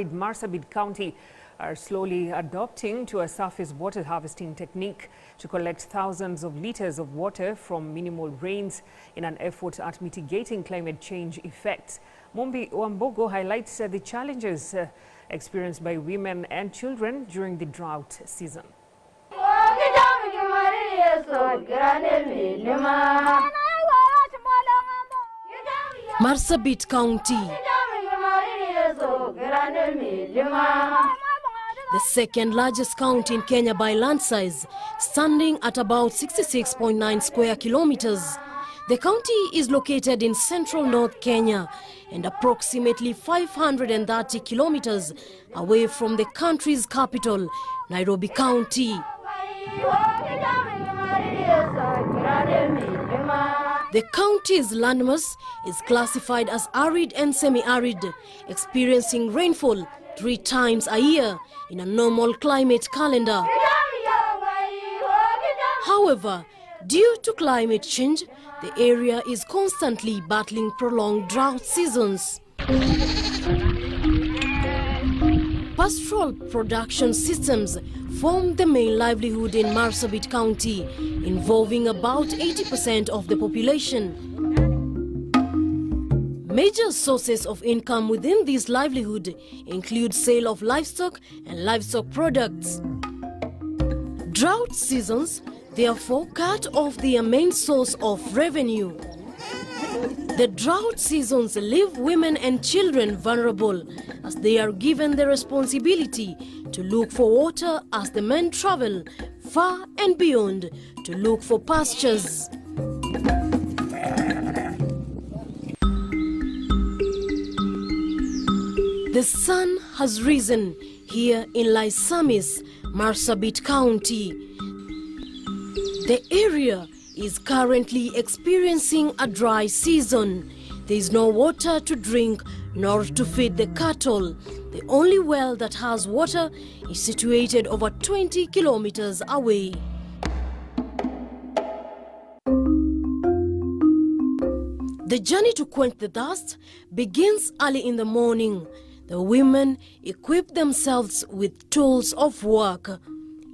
Marsabit County are slowly adopting to a surface water harvesting technique to collect thousands of liters of water from minimal rains in an effort at mitigating climate change effects. Mombi Wambogo highlights the challenges experienced by women and children during the drought season. Marsabit County, the second largest county in Kenya by land size, standing at about 66.9 square kilometers. The county is located in central North Kenya and approximately 530 kilometers away from the country's capital, Nairobi County. The county's landmass is classified as arid and semi-arid, experiencing rainfall 3 times a year in a normal climate calendar. However, due to climate change, the area is constantly battling prolonged drought seasons. Pastoral production systems form the main livelihood in Marsabit County, involving about 80% of the population. Major sources of income within this livelihood include sale of livestock and livestock products. Drought seasons therefore cut off their main source of revenue. The drought seasons leave women and children vulnerable as they are given the responsibility to look for water as the men travel far and beyond to look for pastures. The sun has risen here in Laisamis, Marsabit County. The area is currently experiencing a dry season. There is no water to drink nor to feed the cattle. The only well that has water is situated over 20 kilometers away. The journey to quench the thirst begins early in the morning. The women equip themselves with tools of work.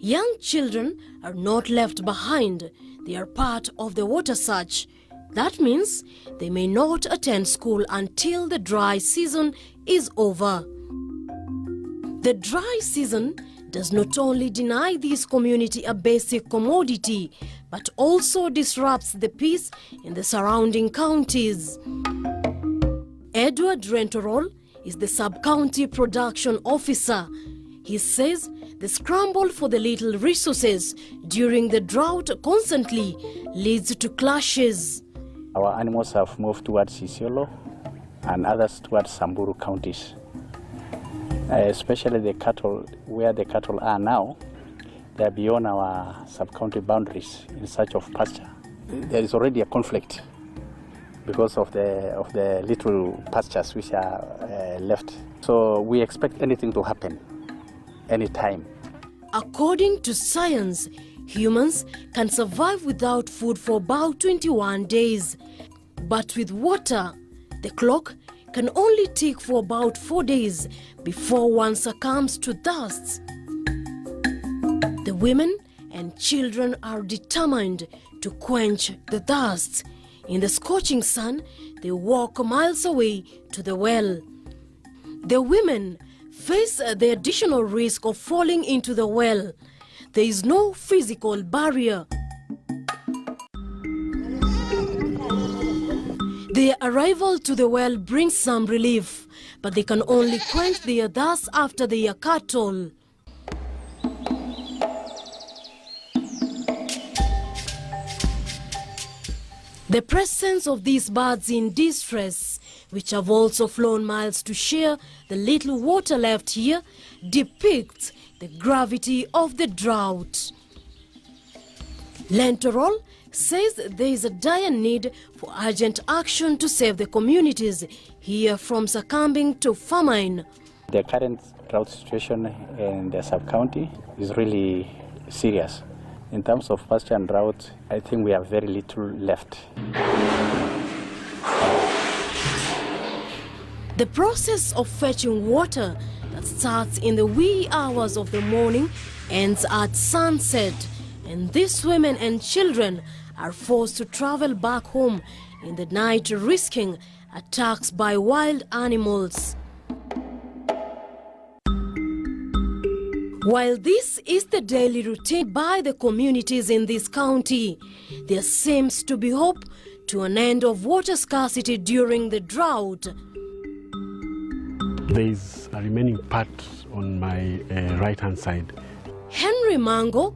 Young children are not left behind. They are part of the water search. That means they may not attend school until the dry season is over. The dry season does not only deny this community a basic commodity, but also disrupts the peace in the surrounding counties. Edward Rentorol is the sub-county production officer. He says the scramble for the little resources during the drought constantly leads to clashes. Our animals have moved towards Isiolo and others towards Samburu counties. Especially the cattle, where the cattle are now, they are beyond our sub-county boundaries in search of pasture. There is already a conflict because of the little pastures which are left. So we expect anything to happen anytime. According to science, humans can survive without food for about 21 days. But with water, the clock can only tick for about 4 days before one succumbs to thirst. The women and children are determined to quench the thirst. In the scorching sun, they walk miles away to the well. The women face the additional risk of falling into the well. There is no physical barrier. Their arrival to the well brings some relief, but they can only quench their thirst after their cattle. The presence of these birds in distress, which have also flown miles to share the little water left here, depicts the gravity of the drought. Lentorol says there is a dire need for urgent action to save the communities here from succumbing to famine. The current drought situation in the sub-county is really serious. In terms of pasture and drought, I think we have very little left. The process of fetching water that starts in the wee hours of the morning, ends at sunset. And these women and children are forced to travel back home in the night, risking attacks by wild animals. While this is the daily routine by the communities in this county, there seems to be hope to an end of water scarcity during the drought. There is a remaining part on my right-hand side. Henry Mango,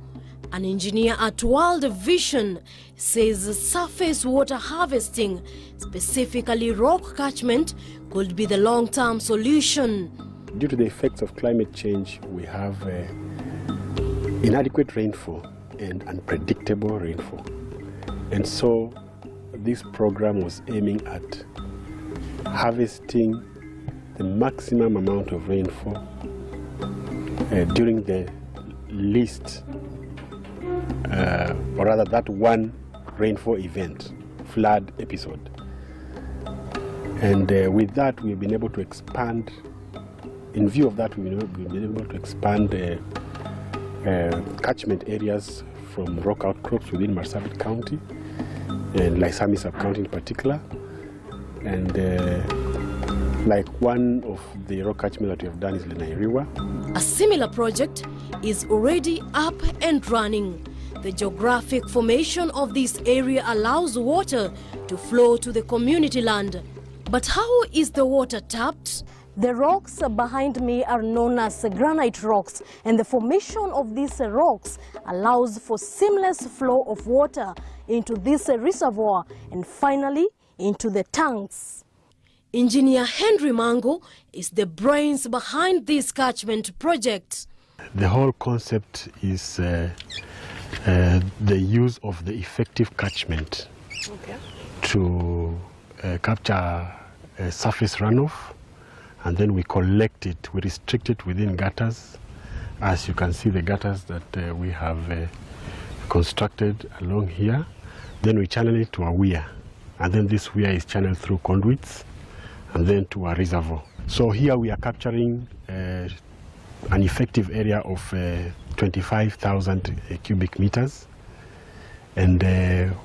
an engineer at World Vision, says surface water harvesting, specifically rock catchment, could be the long-term solution. Due to the effects of climate change, we have inadequate rainfall and unpredictable rainfall. And so this program was aiming at harvesting the maximum amount of rainfall during the least, or rather that one rainfall event, flood episode. And with that, we've been able to expand. In view of that, we've been able to expand catchment areas from rock outcrops within Marsabit County and Laisamis sub-county in particular. And like one of the rock catchment that we have done is Lenairiwa. A similar project is already up and running. The geographic formation of this area allows water to flow to the community land. But how is the water tapped? The rocks behind me are known as granite rocks, and the formation of these rocks allows for seamless flow of water into this reservoir and finally into the tanks. Engineer Henry Mango is the brains behind this catchment project. The whole concept is the use of the effective catchment to capture surface runoff, and then we collect it, we restrict it within gutters. As you can see, the gutters that we have constructed along here, then we channel it to a weir, and then this weir is channeled through conduits and then to a reservoir. So here we are capturing an effective area of 25,000 cubic meters, and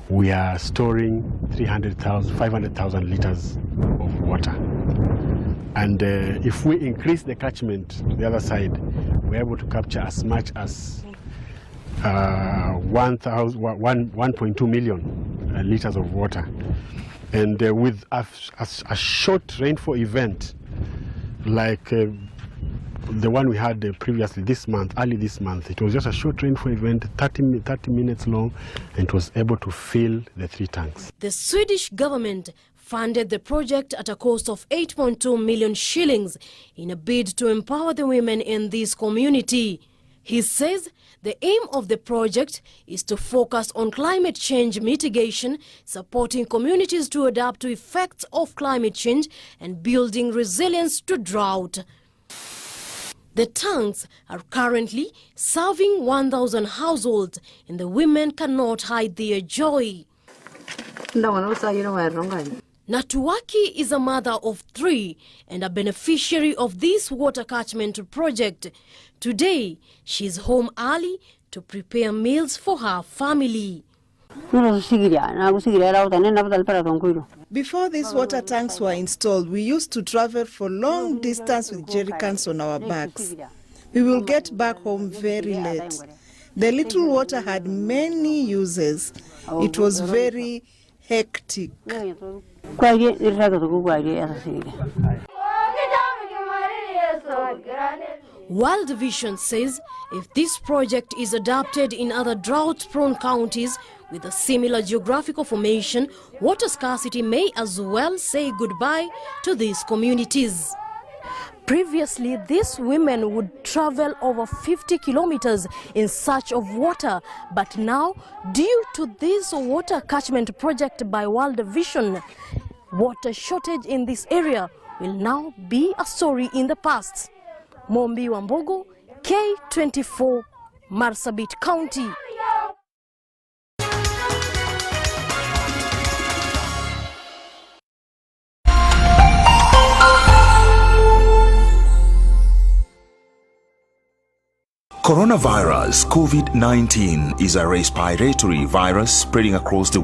we are storing 500,000 liters of water. And if we increase the catchment to the other side, we're able to capture as much as 1.2 million liters of water. And with a short rainfall event like the one we had previously this month, early this month, it was just a short rainfall event, 30 minutes long, and it was able to fill the 3 tanks. The Swedish government funded the project at a cost of 8.2 million shillings in a bid to empower the women in this community. He says the aim of the project is to focus on climate change mitigation, supporting communities to adapt to effects of climate change and building resilience to drought. The tanks are currently serving 1,000 households, and the women cannot hide their joy. Natuwaki is a mother of 3 and a beneficiary of this water catchment project. Today, she is home early to prepare meals for her family. Before these water tanks were installed, we used to travel for long distance with jerrycans on our backs. We will get back home very late. The little water had many uses. It was very hectic. World Vision says if this project is adopted in other drought-prone counties with a similar geographical formation, water scarcity may as well say goodbye to these communities. Previously, these women would travel over 50 kilometers in search of water, but now, due to this water catchment project by World Vision, water shortage in this area will now be a story in the past. Mombi Wambogo, K24, Marsabit County. Coronavirus COVID-19 is a respiratory virus spreading across the